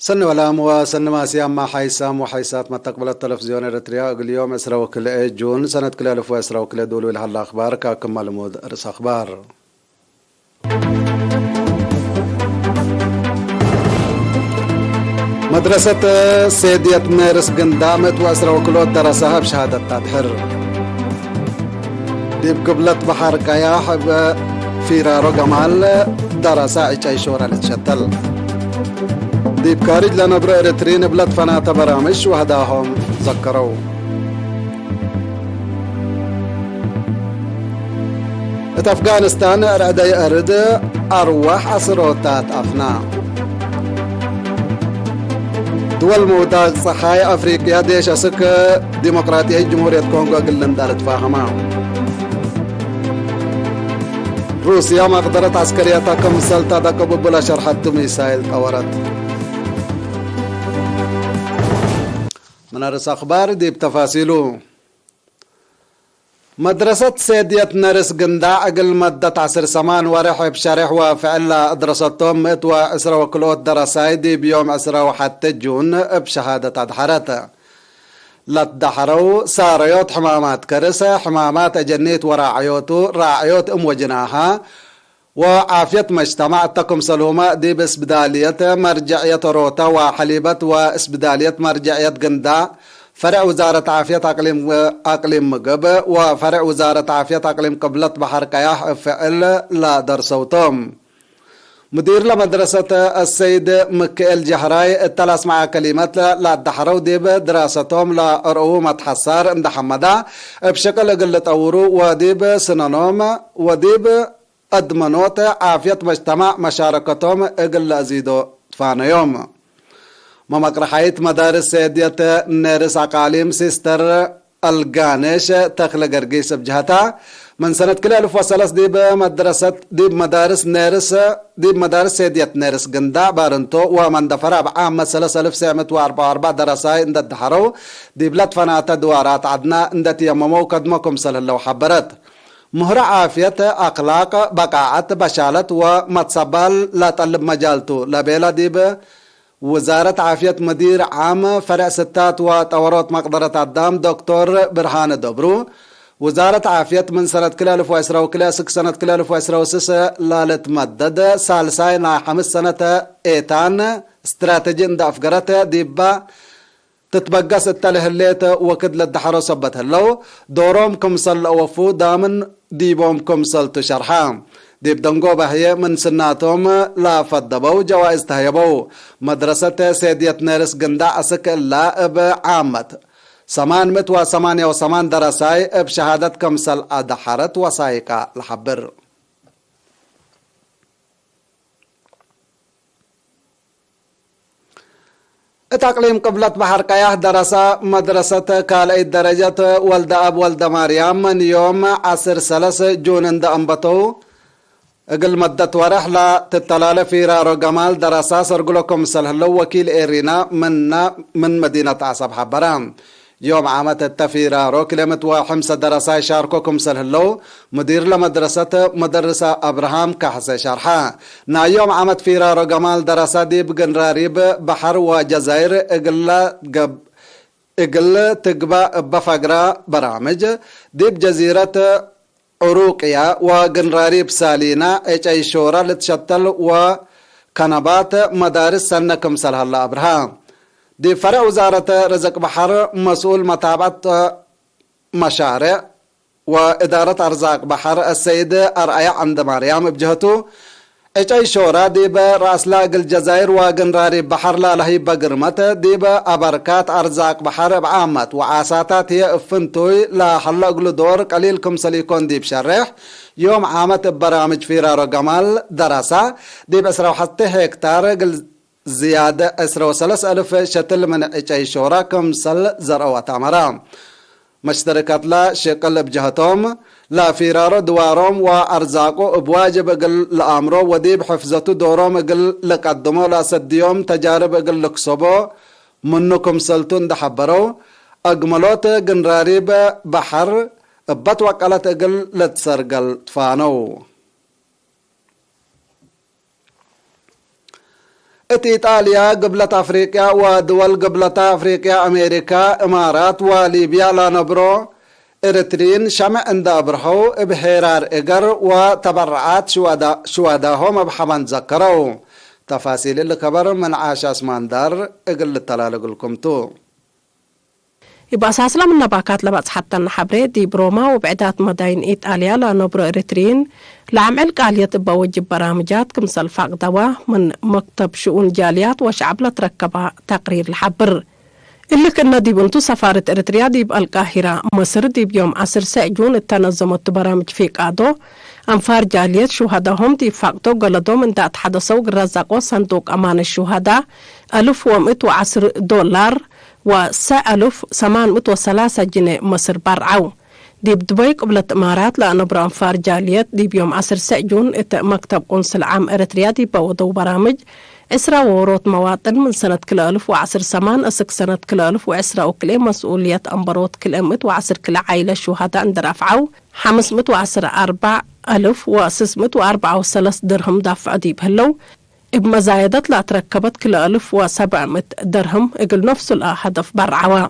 سن ولام وسن ماسيام ما حيسام وحيسات ما تقبل التلفزيون الريتريا اليوم اسرا وكل جون سنة كل ألف واسرا وكل دول ولها الأخبار كاكم معلومات رس أخبار. مدرسة سيدية مارس قندامت واسرا وكلوت درسها بشهادة تدحر. ديب قبلة بحر كياح بفيرارو جمال درسها عيشي شورا لتشتل. ديب كارج لنبرو إريترين بلد فنات برامج وهداهم ذكروا. أفغانستان أرادي أرد أروح أسروتات أفنا. دول موداق صحاي أفريقيا ديش أسك ديمقراطية جمهورية كونغو قلن دارت فاهما. روسيا ما قدرت عسكرياتها كمسلطة دكبو بلا شرحت ميسايل طورت. من أرس أخبار دي بتفاصيله. مدرسة سيدية نرس قندا أقل مدة 10 سمان ورحب شرح وفعلا درستهم مت وأسرة وكلوت درساي دي بيوم أسرة وحتى جون بشهادة أدحرتها لتدحروا ساريوت حمامات كرسة حمامات أجنيت وراعيوتو راعيوت وجناها وعافية مجتمع تقم سلومة دي باسبدالية مرجعية روتا وحليبة واسبدالية مرجعية قندا فرع وزارة عافية أقليم مقب وفرع وزارة عافية أقليم قبلة بحر كياح فعل لا درسوتهم. مدير لمدرسة السيد مكيل جهراي التلاس مع كلمات لا دحروا ديب دراستهم لأرؤومة حصار اندحمدا بشكل قلة أورو وديب سنانوم وديب أدمنوت عافية مجتمع مشاركتهم اقل أزيدو تفانا يوم. ممقرحية مدارس سيدية نيرس عقاليم سيستر القانش تخلق قرقيس بجهتها من سنة كل 1003 ديب مدارس نيرس ديب مدارس سيدية نيرس قندا بارنتو ومن دفرع بعام 3944 درساي اند الدحرو ديب لطفنات دوارات عدنا اندت يممو قدمكم صلى الله حبرت مهر عافية أخلاق بقاعة بشالة ومتصبال لا طلب مجالتو لبيلا ديب وزارة عافية مدير عام فرع ستات وطورات مقدرة الدام دكتور برهان دبرو. وزارة عافية من سنة كلا 2010 سنة كلا 2006 لالت مدد سالساي خمس سنة ايتان استراتيجي اند افقرته ديبا تتبقى ستاله الليت وكد للدحرو صبت هلو دوروم كمسل وفو دامن ديبوم كمسل تشرحام ديب دنگو بهي من سناتهم لا فدبو جوائز تهيبو. مدرسة سيدية نيرس قندا أسك لا بعامت 888 درساي بشهادة كمسل أدحرت وسايقة الحبر. تقليم قبلة بحر كياه دراسة مدرسة كالي درجة ولد أب ولد مريم من يوم 10 جون اند أنبتو اقل مدة ورحلة تتلال في رارو جمال دراسة سرقلكم سلهلو وكيل إيرينا من مدينة عصب حبرام. يوم عامت التفيرارو كلمة وحمسة دراسة شاركوكم سلهلو مدير لمدرسة مدرسة أبراهام كحسة شرحة نا يوم عامت فيرارو جمال دراسة ديب قنراريب بحر وجزائر اقل تقبى بفقرة برامج ديب جزيرة عروقيا وقنراريب سالينا اي شورا لتشتل وكنبات مدارس سنكم سلها الله أبراهام. دي فرع وزارة رزق بحر مسؤول متابعة مشاريع وإدارة أرزاق بحر السيد أرأي عند مريم بجهته اي شورا ديبا راس لاق الجزائر وقنراري بحر لا لهي بقرمت ديبا أبركات أرزاق بحر بعامت وعاساتات هي افنتوي لا حلق دور قليلكم سليكون ديب شرح. يوم عامت برامج في رارو جمال دراسة ديب اسرو حتى هكتار زيادة اسرو 3000 شتل من اي شورا كمسل زرع وتعمرام مشتركات لا شكل بجهتهم لا فيرارو دوارهم وارزاقو بواجب قل لامرو وديب حفظتو دورهم قل لقدمو لا سديوم تجارب قل لكسبو منكم سلطون دحبرو اقملوت قنراريب بحر بات وقالت قل لتسرقل تفانو. إيطاليا قبلة أفريقيا ودول قبلة أفريقيا أمريكا إمارات وليبيا لا نبرو إرترين شمع عند أبرحو بحرار إقر وتبرعات شواداهم بحمان ذكروا تفاصيل الخبر من عاشا اسماندار اقل التلالق لكم تو يبقى أساسا من نباكات لبعض حتى النحبري دي بروما وبعدات مداين إيطاليا لنبرو إريترين لعمل قالية بوجب برامجات كمثل فاقدوا من مكتب شؤون جاليات وشعب لتركبها تقرير الحبر اللي كنا دي بنتو سفارة إريتريا دي بالقاهرة مصر دي بيوم 10 جون التنظمت برامج في قادو أنفار جاليات شهداهم دي فاقدو قلدو من دات حدثو الرزاق وصندوق أمان الشهداء $1,110 وسألف 803 جنيه مصر برعو دي بدبي قبل الإمارات لأنه برانفار جاليات دي بيوم 10 جون مكتب قنصل عام إريتريا دي بوضو برامج إسرا ووروت مواطن من سنة كل 1010 سمان أسك سنة كل 1010 وكل مسؤولية أنبروت كل 110 كل عائلة شهداء عند رفعوا 514,604 درهم دفع ديب هلو بمزايدات لا تركبت كل 1,700 درهم اقل نفس الهدف برعوا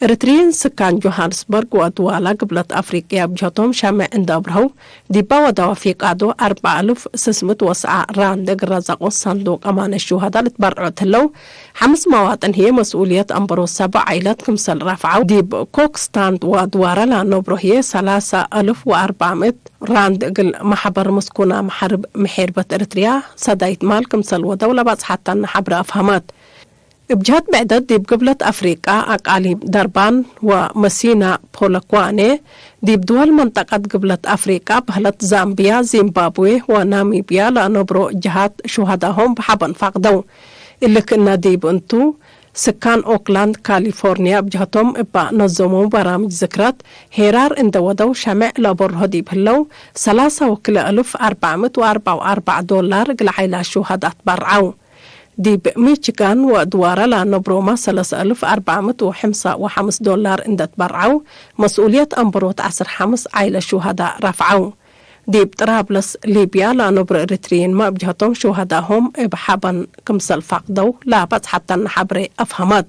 إريتريين سكان جوهانسبرغ ودوالا قبلة أفريقيا بجهتهم شامع عند أبرهو دي باودا في قادو 4,609 راند رزاق الصندوق أمان الشهداء لتبرعوا تلو 5 مواطن هي مسؤولية أنبرو 7 عائلات كمسل رفعوا دي كوكستاند ودوارا لأنبرو هي 3,400 راند قل محبر مسكونة محارب محيربة إريتريا سدايت مال كمسل ودولة بس حتى نحبر أفهمات بجهة بعدد دي بقبلة أفريقيا أقاليم دربان ومسينا بولكواني دي بدول منطقة قبلة أفريقيا بهلت زامبيا زيمبابوي وناميبيا لأنبرو جهات شهداهم بحبن فقدو اللي كنا دي بنتو سكان أوكلاند كاليفورنيا بجهتهم إبا نظموا برامج ذكرت هيرار اندودو شمع لبره دي بهلو 3,444 دولار قلعيلا شهدات برعو دي بميشيغان ودوارا لنبروما 3,405 دولار اندت برعو مسؤولية أنبروت 15 عائلة شهداء رفعو دي بطرابلس ليبيا لنبر إريتريين ما بجهتهم شهداهم بحبن كمسل فقدو لا بس حتى نحبري أفهمت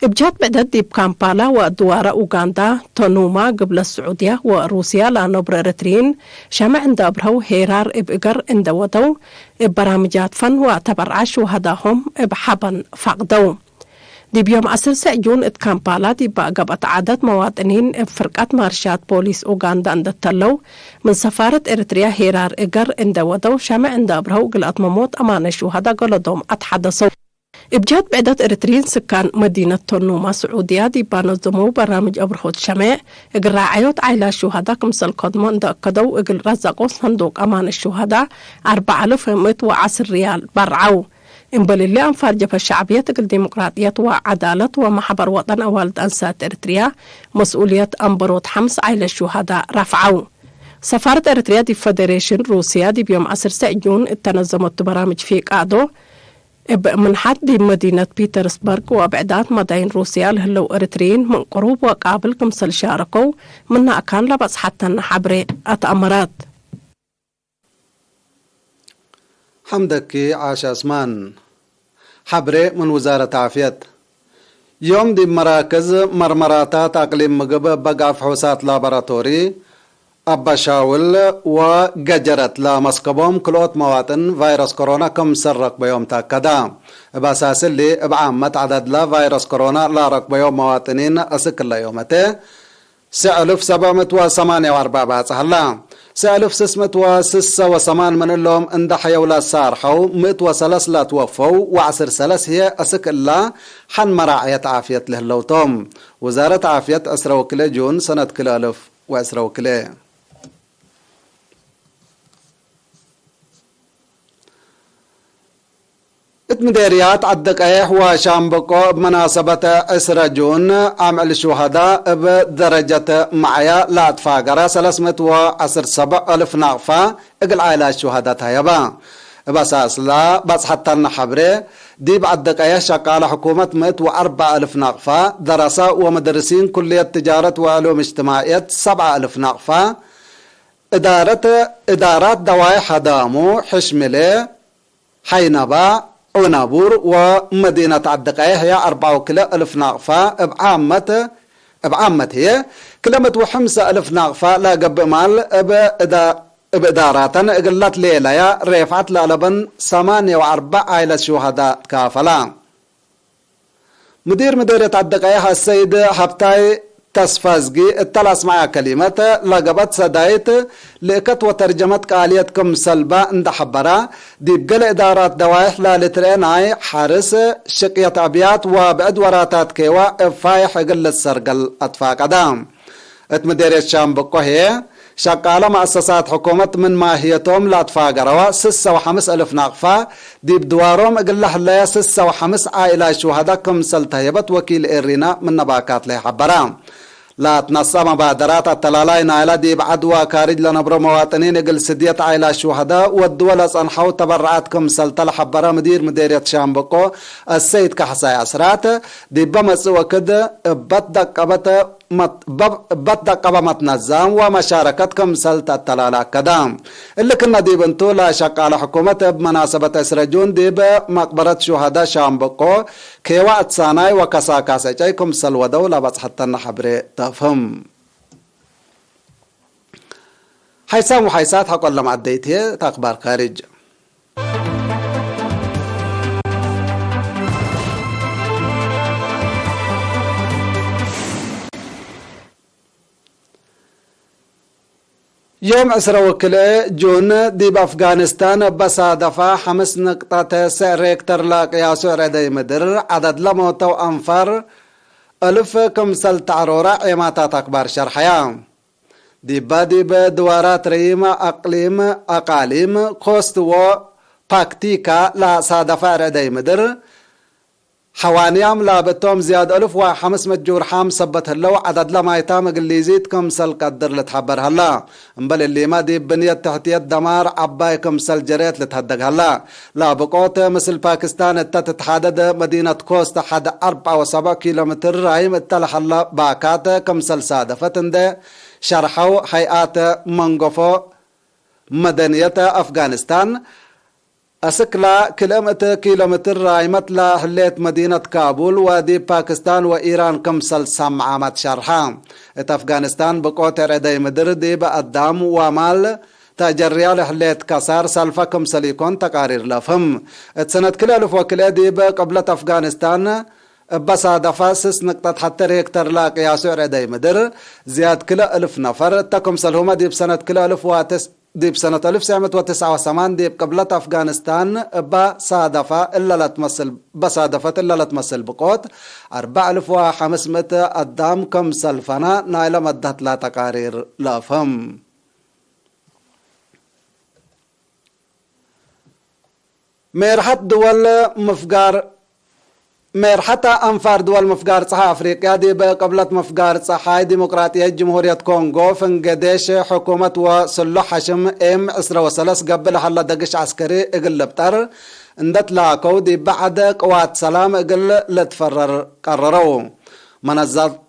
بجهت بعدد دي بكامبالا ودوارا أوغندا تونوما قبل السعودية وروسيا لنبر إريتريين شمع عند أبرهو هيرار إبقر عند ودو برامجات فن وتبرع شهداهم بحبن فقدو دي بيوم 10 جون كامبالا دي بقبت عدد مواطنين بفرقة مارشات بوليس أوغندا عند التلو من سفارة إريتريا هيرار إقر عند ودو شمع عند أبرهو قلت مموت أمان الشهداء قلدهم أتحدثوا بجهة بعدة إريتريين سكان مدينة تونوما سعودية دي بانظموا برامج أبرهوت شمع إقر راعيوت عائلة الشهداء كمسل قدمان دأكدوا إقر رزقوا صندوق أمان الشهداء 4,110 ريال برعو إنبال اللي أنفار جبهة الشعبية الديمقراطية وعدالة ومحبر وطن أوالد أنسات إريتريا مسؤولية أنبروت 5 عائلة الشهداء رفعوا سفارة إريتريا دي فيدريشن روسيا دي بيوم 10 جون تنظمت برامج في قادو من حد بمدينة بيترسبرغ وبعدات مدين روسيا لهلو إريتريين من قروب وقابل كمسل شاركوا منها كان لبس حتى نحبري أتأمرات حمدك عاشا اسمان حبري من وزارة عافية يوم دي مراكز مرمراتات أقليم مقب بقى فحوصات لابراتوري أبا شاول وقجرت لمسكبهم كلوت مواطن فيروس كورونا كم سرق بيوم تاكدا بأساس اللي بعامة عدد لا فيروس كورونا لا رق بيوم مواطنين أسك الله يومته 748 بعد هلا 608 من اللهم عند حيولا صارحوا 103 لا توفوا و10 هي أسك الله حن مراعية عافية لهلوتهم وزارة عافية أسرى وكلة جون سنة كلا 1000 وأسرى وكلة مديريات عدقايح وشامبكو بمناسبة أسرى جون عمل الشهداء بدرجة معايا لا تفاقرة 317,000 نغفة اقل عائلة الشهداء تايبا بس أصلا بس حتى النحبري دي بعدقايح شقال حكومة 104,000 نغفة دراسة ومدرسين كلية تجارة وعلوم اجتماعية 7,000 نغفة إدارات دوائح دامو حشملة حينبا ونابور ومدينة الدقاية هي 4,000 ناقفة بعامة هي كلمة وحمسة ألف ناقفة لا قب مال بإدارات قلت ليلة يا رفعت لألبن 8 عائلة شهداء كافلا مديرية الدقاية السيد حبتاي تصفازجي التلاس معها كلمة لقبت سدايت لقت وترجمت قاليتكم سلبة عند حبرا دي بقل إدارات دوائح لا لتريناي حارس شقية أبيات وبأدوراتات كيوا فايح قل السرقل أطفاق أدام اتمديرية الشام بقوهي شقالة مؤسسات حكومة من ماهيتهم لا تفاقروا 6,500 ناقفة دي بدوارهم اقل لها 6,500 عائلة شهداء كم سلطيبت وكيل إيرينا من نباكات لها حبرام لا تنصى مبادرات التلالين عائلة دي بعدوا كارج لنبرو مواطنين اقل 6 عائلة شهداء والدولة صنحو تبرعات كم سلطة لحبرا مديرية شامبقو السيد كحساي أسرات دي بمس وكد بدق قبمت نظام ومشاركتكم سلطة التلالة كدام اللي كنا دي بنتو لا شك على حكومة بمناسبة اسرجون دي بمقبرة شهداء شامبقو كيوا اتساناي وكساكاسي جايكم سلوى دولة بس حتى نحبري تفهم حيسام وحيسات حق الله معديتي تأخبار خارج يوم 10 جون دي بأفغانستان بصادفة 5 نقطة سعر ريكتر لقياس عدي مدر عدد لموت وأنفر 1000 كمسل تعرورة عماتات أكبر شرحيا دي بدوارات ريم أقاليم قوست وباكتيكا لا صادفة عدي مدر حوانيام لابتهم زياد 1500 جرحام سبت هلو عدد لما يتام قليزيت كمسل قدر لتحبر هلا مبل اللي ما دي بنية تحتية دمار عباي كمسل جريت لتهدق هلا لا بقوت مثل باكستان تتحدد مدينة كوست حد 4 و7 كيلومتر رايم التلح هلا باكات كمسل صادفة ده شرحوا هيئات منقفو مدنية أفغانستان أسكلا كيلومتر رايمت لا حليت مدينة كابول ودي باكستان وإيران كمسل سمعامت شرحان أفغانستان بقوت عدي مدر دي بقدام ومال تجريال حليت كسار سالفة كمسل يكون تقارير لفهم سنة كلا ألف وكلا دي قبلة أفغانستان بصادفة 6 نقطة حتى ريكتر لا قياس عدي مدر زياد كلا 1000 نفر تكمسل هما دي بسنة كلا 1000 دي بسنة 1989 دي قبلة أفغانستان بصادفة إلا لا تمثل بقوت 4500 قدام كم سلفنا نايلة مدت لا تقارير لا فهم ميرحت دول مفقار مرحتا أنفار دول مفقار صحا أفريقيا دي بقبلة مفقار صحا ديمقراطية جمهورية كونغو فنقديش حكومة وصلو حشم M23 قبل حلا دقش عسكري اقلبتر اندت لاكو دي بعد قوات سلام اقل لتفرر قرروا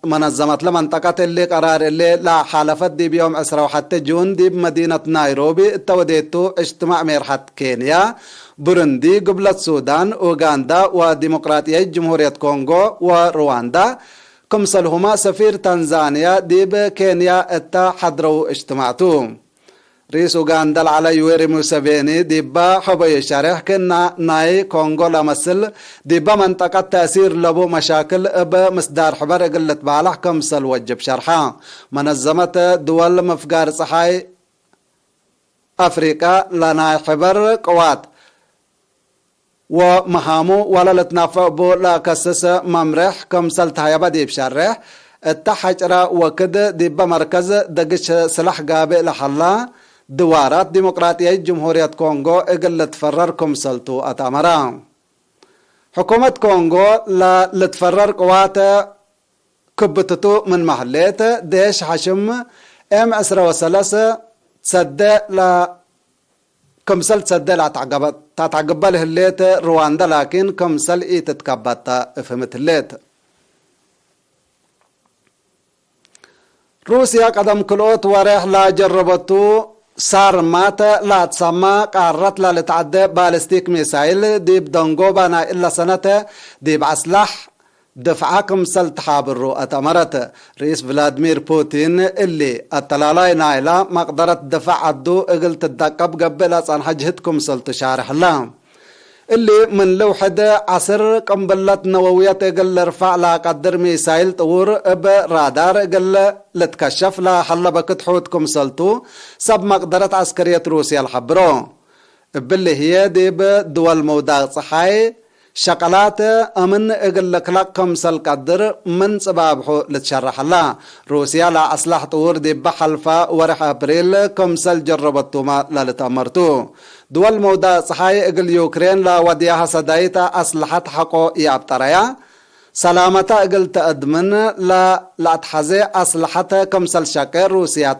منظمت لمنطقة اللي قرار اللي لا حالفت دي بيوم 10 جون دي بمدينة نيروبي التوديتو اجتماع مرحت كينيا بورندي قبلة السودان أوغندا وديمقراطية جمهورية كونغو ورواندا كمسلهما سفير تنزانيا دي بكينيا اتا حضروا اجتماعتو رئيس أوغندا على يويري موسيفيني ديبا حبي شارح كنا ناي كونغو لمثل ديبا منطقة تأثير لبو مشاكل بمصدار حبر قلت بالح كمسل وجب شرحا منظمة دول مفقار صحاي أفريقيا لنا حبر قوات ومهامو ولا لتنافع بو لا كسس ممرح كمسل تهيبا ديب شرح التحجرة وكده ديبا مركز دقش سلاح قابئ لحلا دوارات ديمقراطية جمهورية كونغو اقل تفرر كمسلتو اتامرا حكومة كونغو لا لتفرر قوات كبتتو من محلات ديش حشم M23 تصدق لا كمسل تصدق لا تعقبال هليت رواندا لكن كمسل اي تتكبت فهمت هليت روسيا قدم كلوت وريح لا جربتو صار مات لا تسمى قارت لا لتعدى بالستيك ميسايل ديب دنجوبانا إلا سنة ديب أسلح دفعكم سلتحاب الرؤى أمرت رئيس فلاديمير بوتين اللي التلالاي نايلا مقدرة دفع عدو اقلت الدقب قبل أن حجهتكم سلت شارح الله اللي من لوحة عصر قنبلة نووية قل رفع لا قدر ميسايل طور برادار قل لتكشف لا حل بكت حوتكم سلتو سب مقدرة عسكرية روسيا الحبرو باللي هي ديب دول مودا صحاي شقلات امن اقل لكم سل قدر من سبابحو لتشرح الله روسيا لا اصلح طور ديب بحلفة ورح ابريل كم سل جربتو ما لا لتأمرتو دول مودا صحاي اقل يوكرين لا وديها صدايتا اصلحت حقو يابتريا سلامتا اقل تأدمن لا تحزي اصلحتا كمسل شاكر روسيا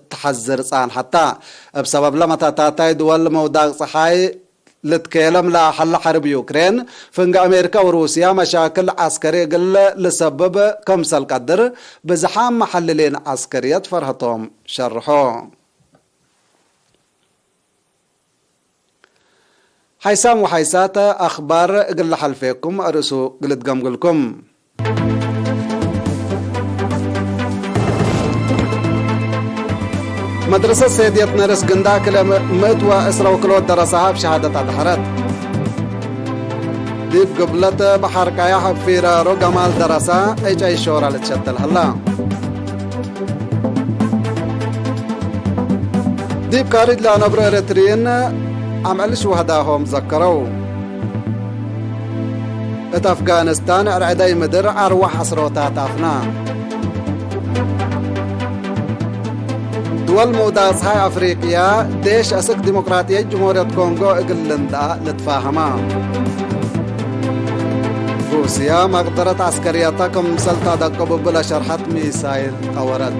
تحذر صان حتى بسبب لما تاتاي دول مودا صحاي لتكلم لا حل حرب يوكرين فنق امريكا وروسيا مشاكل عسكري قل لسبب كمسل قدر بزحام محللين عسكريات فرهتهم شرحوا حيسام وحيسات أخبار قل حلفيكم أرسو قلت قمقلكم مدرسة سيدية نرس قنداك لمت وإسرا وكلوت درسها بشهادة الحرات ديب قبلت بحر كايا فيرارو قمال درسها اي شورة لتشتل هلا ديب كاريد لانبرو اريترين عمل شهداهم ذكروا افغانستان ارعداي مدر اروح حصروتات افنا دول موداس هاي افريقيا ديش اسك ديمقراطية جمهورية كونغو اقلندا لتفاهما روسيا مقدرة عسكرياتكم سلطة دقب بلا شرحة ميسايل قورت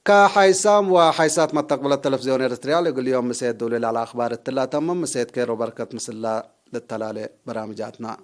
كحيسام وحيسات متقبل التلفزيون الاريتريالي يقول اليوم مسيد دولي على اخبار التلا تمام مسيد كيرو بركة مسلا للتلالي برامجاتنا